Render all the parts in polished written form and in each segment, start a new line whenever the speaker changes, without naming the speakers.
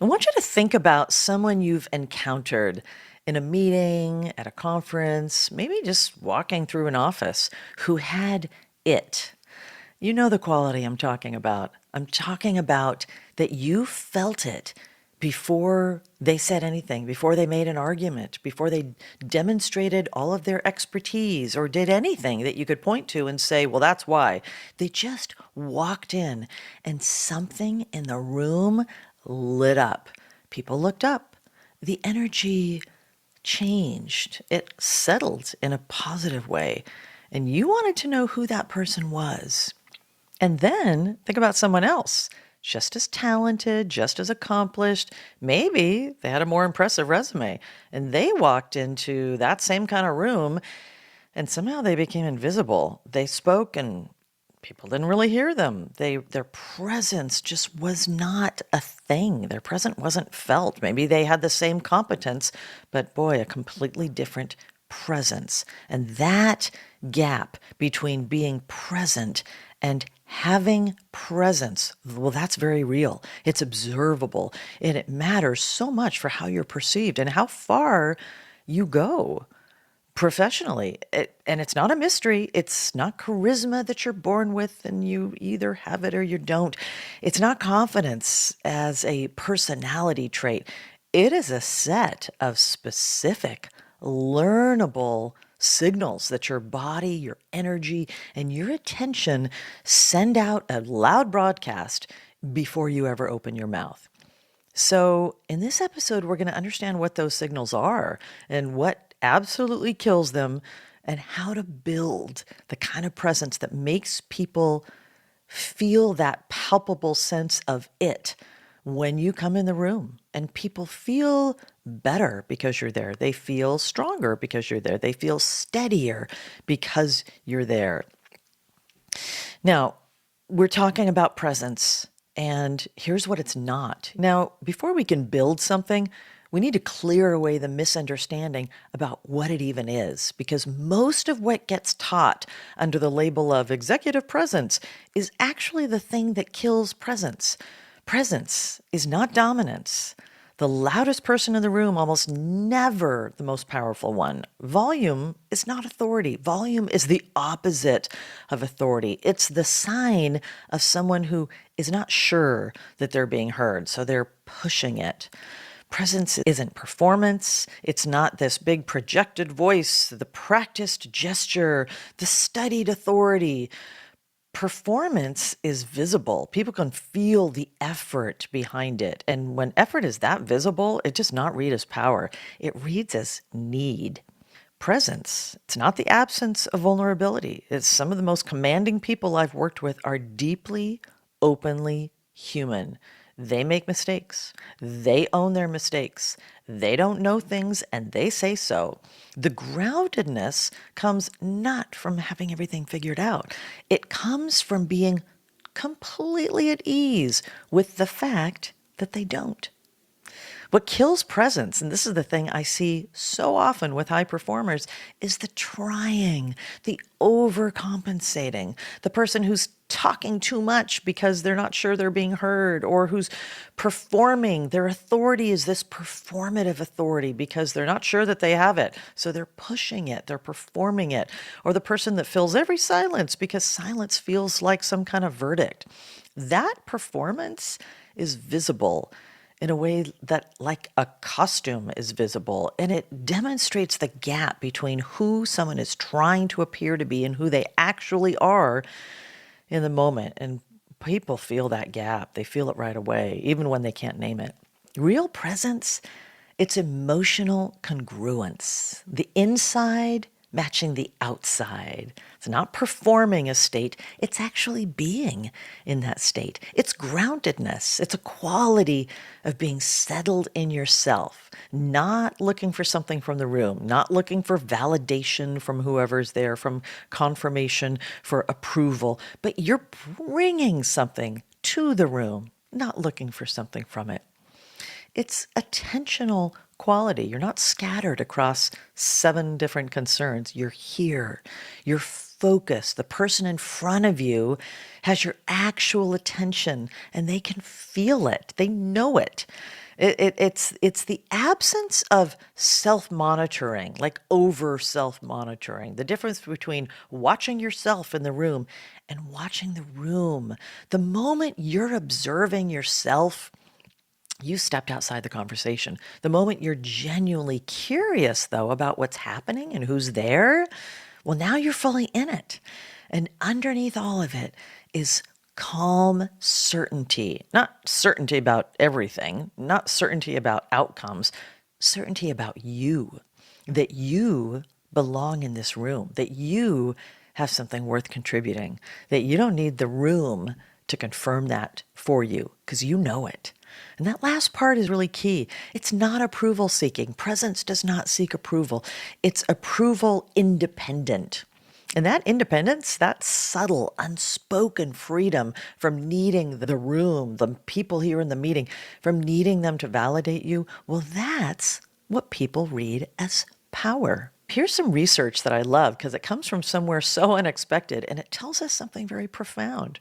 I want you to think about someone you've encountered in a meeting, at a conference, maybe just walking through an office who had it. You know the quality I'm talking about. I'm talking about that you felt it before they said anything, before they made an argument, before they demonstrated all of their expertise or did anything that you could point to and say, well, that's why. They just walked in and something in the room lit up. People looked up. The energy changed. It settled in a positive way. And you wanted to know who that person was. And then think about someone else, just as talented, just as accomplished. Maybe they had a more impressive resume and they walked into that same kind of room and somehow they became invisible. They spoke and people didn't really hear them. Their presence just was not a thing. Their presence wasn't felt. Maybe they had the same competence, but boy, a completely different presence. And that gap between being present and having presence, well, that's very real. It's observable, and it matters so much for how you're perceived and how far you go professionally. And it's not a mystery. It's not charisma that you're born with and you either have it or you don't. It's not confidence as a personality trait. It is a set of specific, learnable signals that your body, your energy, and your attention send out a loud broadcast before you ever open your mouth. So, in this episode, we're going to understand what those signals are and what absolutely kills them, and how to build the kind of presence that makes people feel that palpable sense of it when you come in the room. And people feel better because you're there. They feel stronger because you're there. They feel steadier because you're there. Now, we're talking about presence, and here's what it's not. Now, before we can build something, we need to clear away the misunderstanding about what it even is, because most of what gets taught under the label of executive presence is actually the thing that kills presence. Presence is not dominance. The loudest person in the room, almost never the most powerful one. Volume is not authority. Volume is the opposite of authority. It's the sign of someone who is not sure that they're being heard, so they're pushing it. Presence isn't performance. It's not this big projected voice, the practiced gesture, the studied authority. Performance is visible. People can feel the effort behind it. And when effort is that visible, it does not read as power. It reads as need. Presence, it's not the absence of vulnerability. It's some of the most commanding people I've worked with are deeply, openly human. They make mistakes. They own their mistakes. They don't know things and they say so. The groundedness comes not from having everything figured out. It comes from being completely at ease with the fact that they don't. What kills presence, and this is the thing I see so often with high performers, is the trying, the overcompensating, the person who's talking too much because they're not sure they're being heard, or who's performing. Their authority is this performative authority because they're not sure that they have it. So they're pushing it, they're performing it. Or the person that fills every silence because silence feels like some kind of verdict. That performance is visible in a way that, like a costume, is visible. And it demonstrates the gap between who someone is trying to appear to be and who they actually are in the moment. And people feel that gap. They feel it right away, even when they can't name it. Real presence, it's emotional congruence. The inside matching the outside. It's not performing a state, it's actually being in that state. It's groundedness. It's a quality of being settled in yourself, not looking for something from the room, not looking for validation from whoever's there, from confirmation, for approval, but you're bringing something to the room, not looking for something from it. It's attentional quality. You're not scattered across 7 different concerns. You're here. You're focused. The person in front of you has your actual attention and they can feel it. They know it. It's the absence of self-monitoring, like over self-monitoring. The difference between watching yourself in the room and watching the room. The moment you're observing yourself, you stepped outside the conversation. The moment you're genuinely curious, though, about what's happening and who's there, well, now you're fully in it. And underneath all of it is calm certainty. Not certainty about everything, not certainty about outcomes, certainty about you, that you belong in this room, that you have something worth contributing, that you don't need the room to confirm that for you because you know it. And that last part is really key. It's not approval seeking. Presence does not seek approval. It's approval independent. And that independence, that subtle, unspoken freedom from needing the room, the people here in the meeting, from needing them to validate you, well, that's what people read as power. Here's some research that I love because it comes from somewhere so unexpected and it tells us something very profound.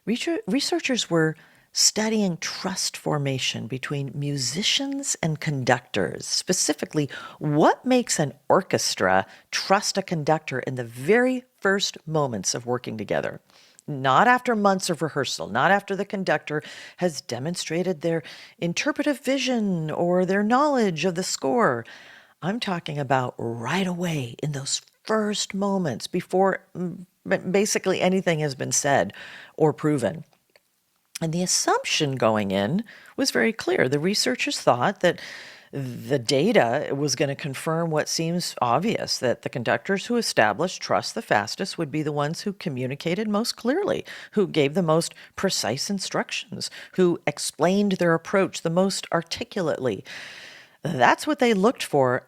Researchers were studying trust formation between musicians and conductors. Specifically, what makes an orchestra trust a conductor in the very first moments of working together? Not after months of rehearsal, not after the conductor has demonstrated their interpretive vision or their knowledge of the score. I'm talking about right away in those first moments before basically anything has been said or proven. And the assumption going in was very clear. The researchers thought that the data was going to confirm what seems obvious, that the conductors who established trust the fastest would be the ones who communicated most clearly, who gave the most precise instructions, who explained their approach the most articulately. That's what they looked for,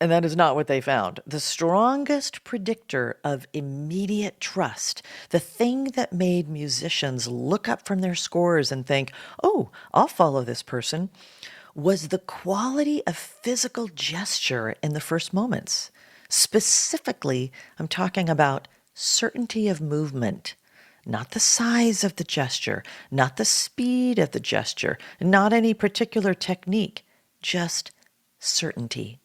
and that is not what they found. The strongest predictor of immediate trust, the thing that made musicians look up from their scores and think, oh, I'll follow this person, was the quality of physical gesture in the first moments. Specifically, I'm talking about certainty of movement. Not the size of the gesture, not the speed of the gesture, not any particular technique, just certainty.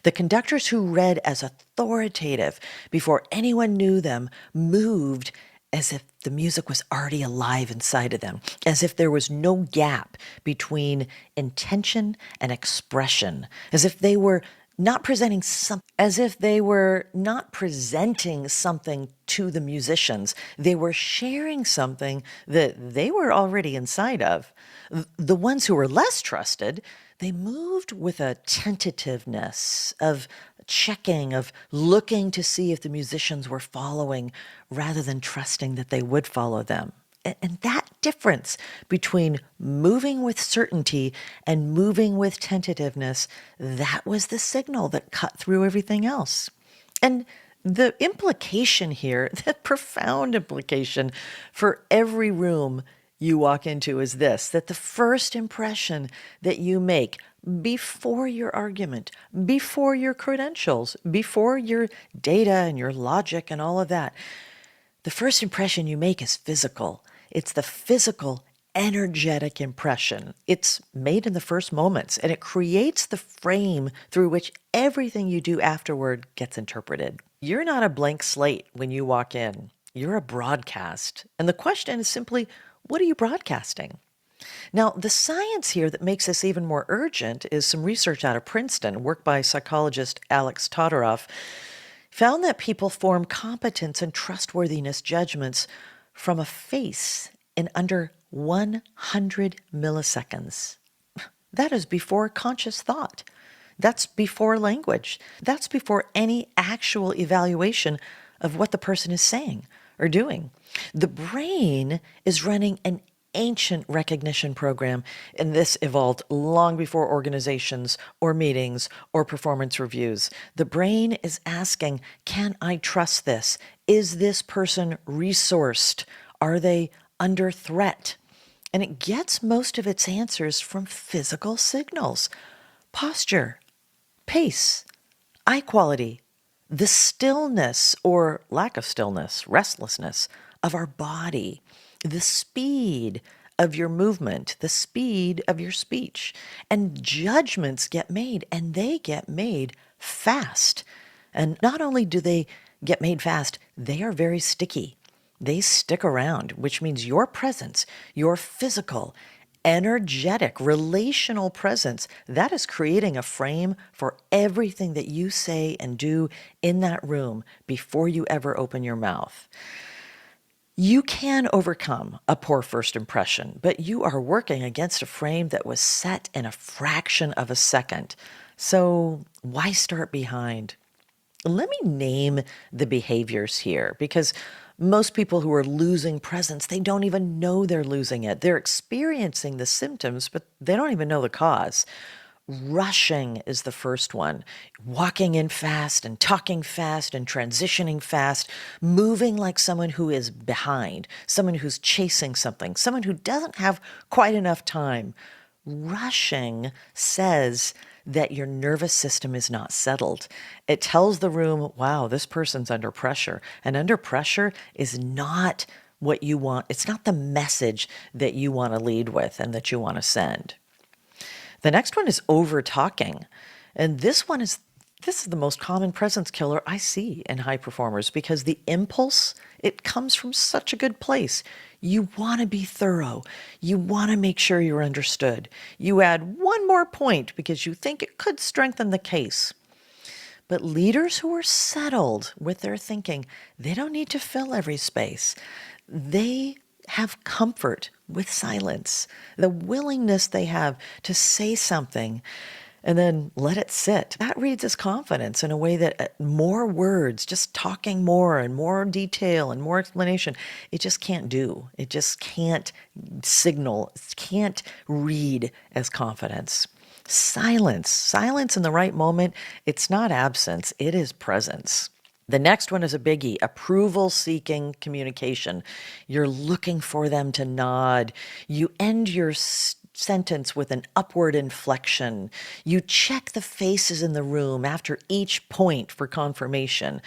The conductors who read as authoritative before anyone knew them moved as if the music was already alive inside of them, as if there was no gap between intention and expression, as if they were not presenting something to the musicians. They were sharing something that they were already inside of. The ones who were less trusted, they moved with a tentativeness of checking, of looking to see if the musicians were following rather than trusting that they would follow them. And that difference between moving with certainty and moving with tentativeness, that was the signal that cut through everything else. And the implication here, that profound implication for every room you walk into is this, that the first impression that you make before your argument, before your credentials, before your data and your logic and all of that, the first impression you make is physical. It's the physical, energetic impression. It's made in the first moments, and it creates the frame through which everything you do afterward gets interpreted. You're not a blank slate when you walk in. You're a broadcast. And the question is simply, what are you broadcasting? Now, the science here that makes this even more urgent is some research out of Princeton, work by psychologist Alex Todorov, found that people form competence and trustworthiness judgments from a face in under 100 milliseconds. That is before conscious thought. That's before language. That's before any actual evaluation of what the person is saying or doing. The brain is running an ancient recognition program, and this evolved long before organizations or meetings or performance reviews. The brain is asking, can I trust this? Is this person resourced? Are they under threat? And it gets most of its answers from physical signals: posture, pace, eye quality, the stillness or lack of stillness, restlessness of our body, the speed of your movement, the speed of your speech. And judgments get made, and they get made fast. And not only do they get made fast, they are very sticky. They stick around, which means your presence, your physical, energetic, relational presence, that is creating a frame for everything that you say and do in that room before you ever open your mouth. You can overcome a poor first impression, but you are working against a frame that was set in a fraction of a second. So why start behind? Let me name the behaviors here because most people who are losing presence, they don't even know they're losing it. They're experiencing the symptoms, but they don't even know the cause. Rushing is the first one. Walking in fast and talking fast and transitioning fast, moving like someone who is behind, someone who's chasing something, someone who doesn't have quite enough time. Rushing says that your nervous system is not settled. It tells the room, wow, this person's under pressure. And under pressure is not what you want. It's not the message that you want to lead with and that you want to send. The next one is over talking. And this is the most common presence killer I see in high performers because the impulse, it comes from such a good place. You want to be thorough. You want to make sure you're understood. You add one more point because you think it could strengthen the case. But leaders who are settled with their thinking, they don't need to fill every space. They have comfort with silence, the willingness they have to say something and then let it sit. That reads as confidence in a way that more words, just talking more and more detail and more explanation, it just can't do. It just can't signal, it can't read as confidence. Silence in the right moment, it's not absence, it is presence. The next one is a biggie, approval-seeking communication. You're looking for them to nod. You end your sentence with an upward inflection. You check the faces in the room after each point for confirmation.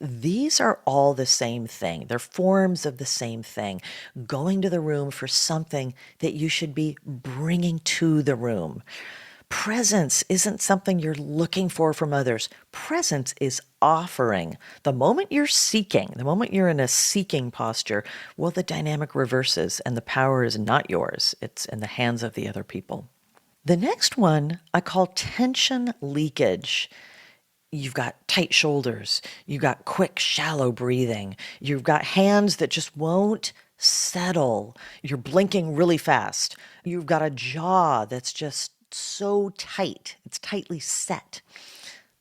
These are all the same thing. They're forms of the same thing. Going to the room for something that you should be bringing to the room. Presence isn't something you're looking for from others. Presence is offering. The moment you're seeking, the moment you're in a seeking posture, well, the dynamic reverses and the power is not yours. It's in the hands of the other people. The next one I call tension leakage. You've got tight shoulders. You've got quick, shallow breathing. You've got hands that just won't settle. You're blinking really fast. You've got a jaw that's just so tight. It's tightly set.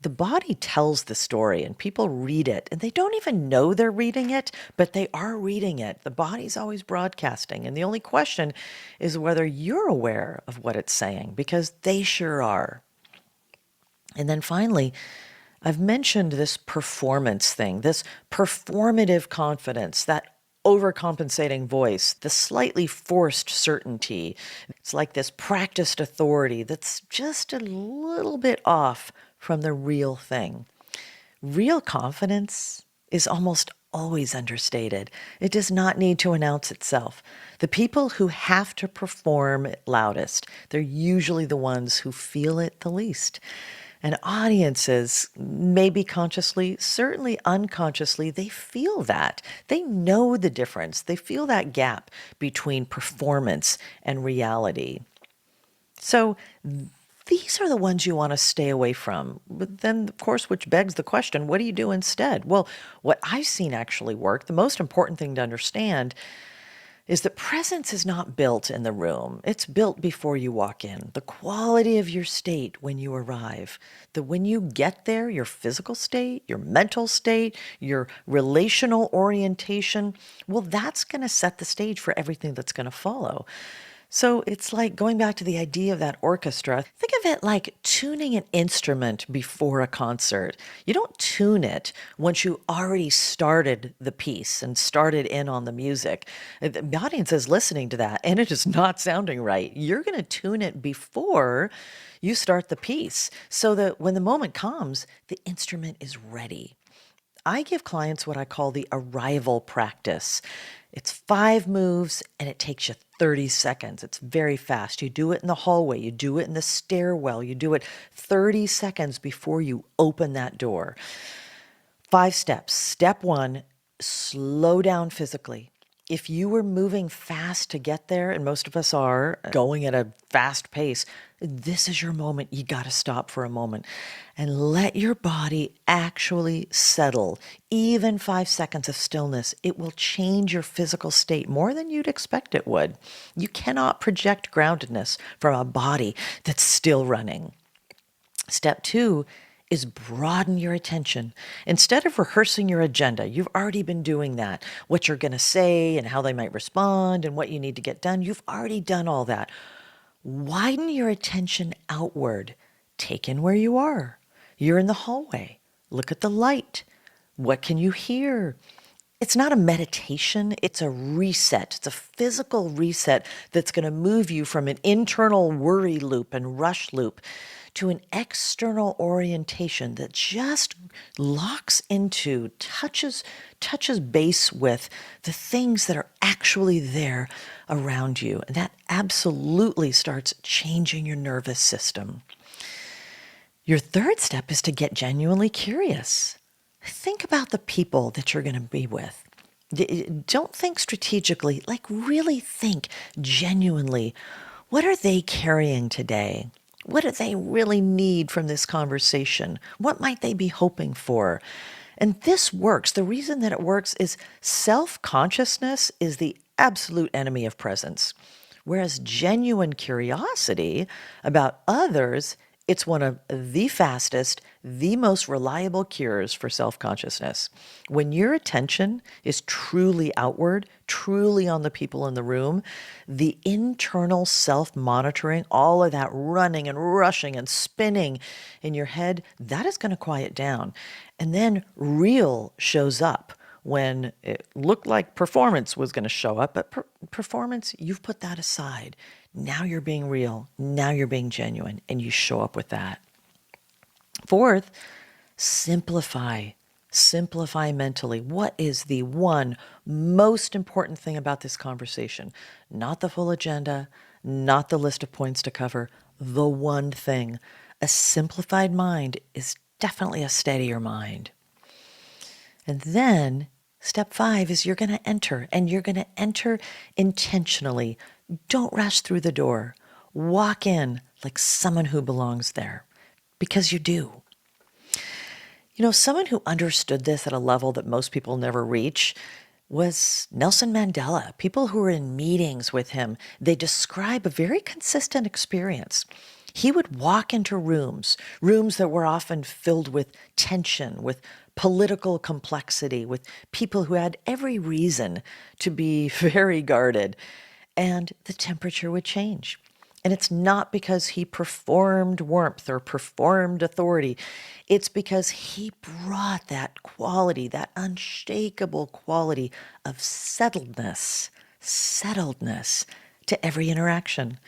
The body tells the story and people read it and they don't even know they're reading it, but they are reading it. The body's always broadcasting. And the only question is whether you're aware of what it's saying because they sure are. And then finally, I've mentioned this performance thing, this performative confidence, that overcompensating voice, the slightly forced certainty. It's like this practiced authority that's just a little bit off from the real thing. Real confidence is almost always understated. It does not need to announce itself. The people who have to perform loudest, they're usually the ones who feel it the least. And audiences, maybe consciously, certainly unconsciously, they feel that. They know the difference. They feel that gap between performance and reality. So these are the ones you want to stay away from. But then, of course, which begs the question, what do you do instead? Well, what I've seen actually work, the most important thing to understand is that presence is not built in the room. It's built before you walk in. The quality of your state when you arrive. When you get there, your physical state, your mental state, your relational orientation, well, that's going to set the stage for everything that's going to follow. So it's like going back to the idea of that orchestra. Think of it like tuning an instrument before a concert. You don't tune it once you already started the piece and started in on the music. The audience is listening to that and it is not sounding right. You're going to tune it before you start the piece so that when the moment comes, the instrument is ready. I give clients what I call the arrival practice. It's 5 moves and it takes you 30 seconds. It's very fast. You do it in the hallway, you do it in the stairwell, you do it 30 seconds before you open that door. 5 steps. Step 1, slow down physically. If you were moving fast to get there, and most of us are going at a fast pace, this is your moment. You got to stop for a moment and let your body actually settle. Even 5 seconds of stillness, it will change your physical state more than you'd expect it would. You cannot project groundedness from a body that's still running. Step 2 is broaden your attention. Instead of rehearsing your agenda, you've already been doing that. What you're going to say and how they might respond and what you need to get done, you've already done all that. Widen your attention outward. Take in where you are. You're in the hallway. Look at the light. What can you hear? It's not a meditation, it's a reset. It's a physical reset that's going to move you from an internal worry loop and rush loop to an external orientation that just locks into, touches base with the things that are actually there around you. And that absolutely starts changing your nervous system. Your third step is to get genuinely curious. Think about the people that you're going to be with. Don't think strategically, like really think genuinely. What are they carrying today? What do they really need from this conversation? What might they be hoping for? And this works. The reason that it works is self-consciousness is the absolute enemy of presence. Whereas genuine curiosity about others, it's one of the fastest, the most reliable cures for self-consciousness. When your attention is truly outward, truly on the people in the room, the internal self-monitoring, all of that running and rushing and spinning in your head, that is going to quiet down. And then real shows up when it looked like performance was going to show up, but performance, you've put that aside. Now you're being real. Now you're being genuine, and you show up with that. Fourth, simplify. Simplify mentally. What is the one most important thing about this conversation? Not the full agenda, not the list of points to cover, the one thing. A simplified mind is definitely a steadier mind. And then step 5 is you're going to enter, and you're going to enter intentionally. Don't rush through the door. Walk in like someone who belongs there, because you do. You know, someone who understood this at a level that most people never reach was Nelson Mandela. People who were in meetings with him, they describe a very consistent experience. He would walk into rooms that were often filled with tension, with political complexity, with people who had every reason to be very guarded, and the temperature would change. And it's not because he performed warmth or performed authority. It's because he brought that quality, that unshakable quality of settledness to every interaction.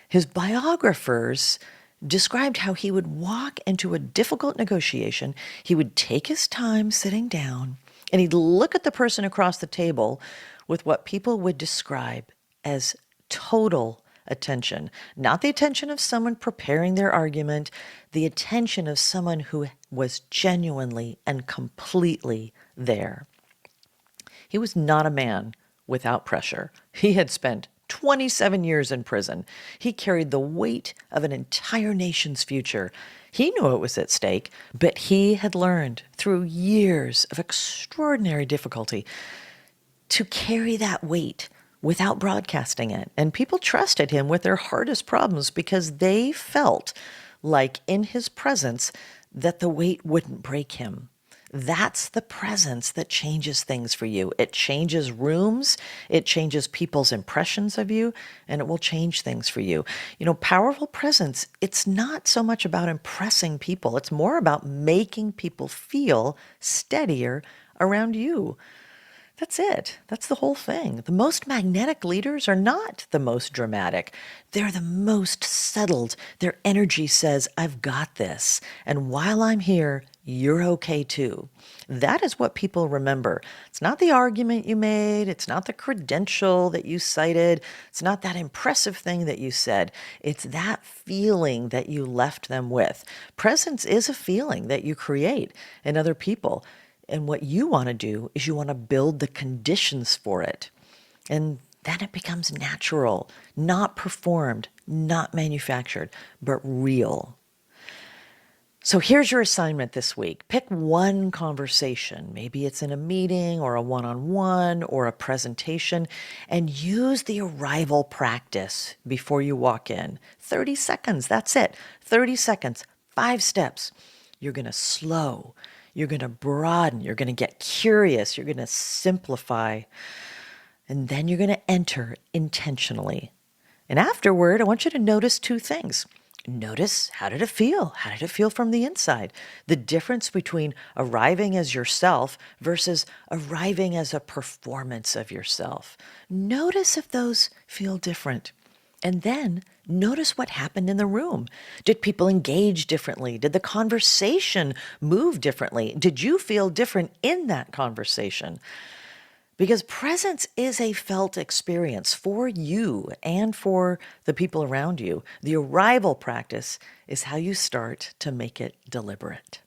His biographers described how he would walk into a difficult negotiation. He would take his time sitting down, and he'd look at the person across the table with what people would describe as total attention. Not the attention of someone preparing their argument, the attention of someone who was genuinely and completely there. He was not a man without pressure. He had spent 27 years in prison. He carried the weight of an entire nation's future. He knew it was at stake, but he had learned through years of extraordinary difficulty to carry that weight without broadcasting it. And people trusted him with their hardest problems because they felt like in his presence that the weight wouldn't break him. That's the presence that changes things for you. It changes rooms, it changes people's impressions of you, and it will change things for you. You know, powerful presence, it's not so much about impressing people. It's more about making people feel steadier around you. That's it. That's the whole thing. The most magnetic leaders are not the most dramatic. They're the most settled. Their energy says, I've got this. And while I'm here, you're okay too. That is what people remember. It's not the argument you made. It's not the credential that you cited. It's not that impressive thing that you said. It's that feeling that you left them with. Presence is a feeling that you create in other people. And what you want to do is you want to build the conditions for it. And then it becomes natural, not performed, not manufactured, but real. So here's your assignment this week. Pick one conversation. Maybe it's in a meeting or a one-on-one or a presentation, and use the arrival practice before you walk in. 30 seconds, that's it. 30 seconds, 5 steps. You're going to slow. You're going to broaden. You're going to get curious. You're going to simplify. And then you're going to enter intentionally. And afterward, I want you to notice 2 things. Notice, how did it feel? How did it feel from the inside? The difference between arriving as yourself versus arriving as a performance of yourself. Notice if those feel different. And then notice what happened in the room. Did people engage differently? Did the conversation move differently? Did you feel different in that conversation? Because presence is a felt experience for you and for the people around you. The arrival practice is how you start to make it deliberate.